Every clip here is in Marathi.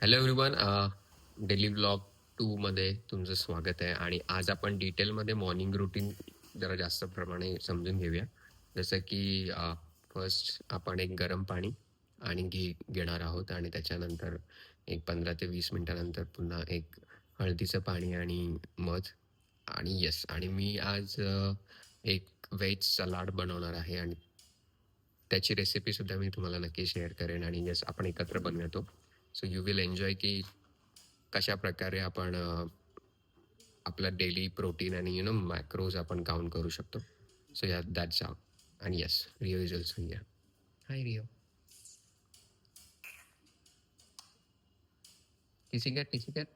Hello everyone. डेली व्लॉग 2 मध्ये तुमचं स्वागत आहे आणि आज आपण डिटेलमध्ये मॉर्निंग रुटीन जरा जास्त प्रमाणे समजून घेऊया. जसं की फर्स्ट आपण एक गरम पाणी आणि घेणार आहोत आणि त्याच्यानंतर एक 15 ते 20 मिनिटानंतर पुन्हा एक हळदीचं पाणी आणि मध. आणि येस, आणि मी आज एक व्हेज सलाड बनवणार आहे आणि त्याची रेसिपीसुद्धा मी तुम्हाला नक्की शेअर करेन आणि येस, आपण एकत्र बनवतो. सो यू विल एन्जॉय की कशा प्रकारे आपण आपला डेली प्रोटीन आणि मॅक्रोज आपण काउंट करू शकतो. सो या दॅट्स हाव. आणि yes, Rio is also here. Hi Rio. Tissy cat, Tissy cat.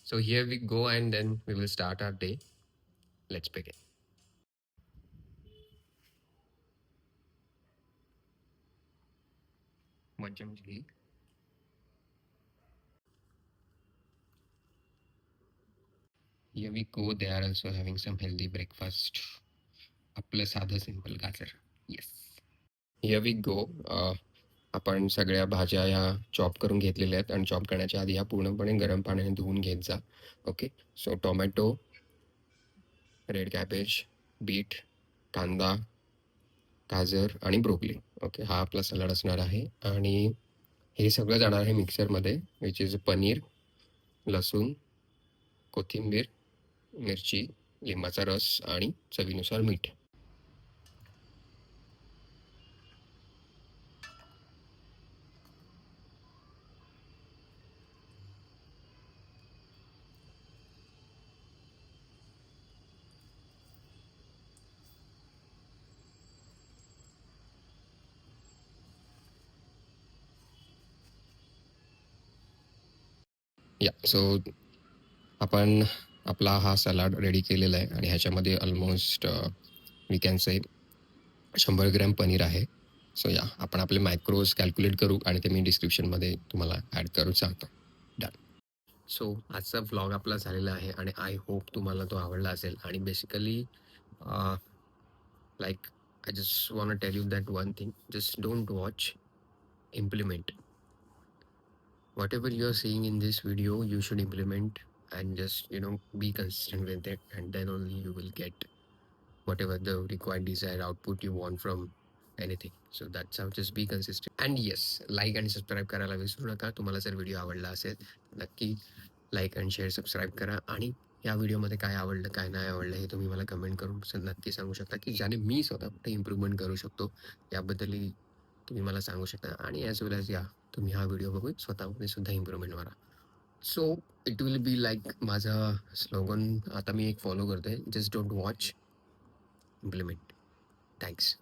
So here we go and then we will start our day. Let's begin. 1 चम्मच घी. Here we go. They are also having some healthy breakfast. आपलं साधं सिंपल गाजर. येस. Here we go. आपण सगळ्या भाज्या या चॉप करून घेतलेल्या आहेत आणि चॉप करण्याच्या आधी ह्या पूर्णपणे गरम पाण्याने धुवून घेत जा. Okay. So tomato, red cabbage, beet, कांदा, गाजर आणि ब्रोकली. ओके, हा आपला सलाड असणार आहे आणि हे सगळं जाणार आहे मिक्सरमध्ये, विच इज पनीर, लसूण, कोथिंबीर, मिरची, लिंबाचा रस आणि चवीनुसार मीठ. या सो आपण आपला हा सलाड रेडी केलेला आहे आणि ह्याच्यामध्ये almost we can say 100 gram paneer आहे. सो या आपण आपले मायक्रोज कॅल्क्युलेट करू आणि ते मी डिस्क्रिप्शनमध्ये तुम्हाला ॲड करून सांगतो. डन. सो आजचा व्लॉग आपला झालेला आहे आणि आय होप तुम्हाला तो आवडला असेल. आणि basically like I just want tell you that one thing, just don't watch, implement. Whatever you're seeing in this video, you should implement and just, be consistent with it, and then only you will get whatever the required desired output you want from anything. So that's how, just be consistent. And yes, like and subscribe करायला विसरू नका. तुम्हाला जर व्हिडिओ आवडला असेल नक्की लाईक अँड शेअर सबस्क्राईब करा. आणि या व्हिडिओमध्ये काय आवडलं काय नाही आवडलं हे तुम्ही मला कमेंट करून नक्की सांगू शकता, की ज्याने मी स्वतः कुठे इम्प्रूव्हमेंट करू शकतो याबद्दलही तुम्ही मला सांगू शकता. आणि ॲज वेल ॲज तुम्ही हा व्हिडिओ बघून स्वतःमध्ये सुद्धा इम्प्रूव्हमेंट करा. So it will be like माझा स्लोगन आता मी एक फॉलो करतोय, just don't watch, implement. Thanks.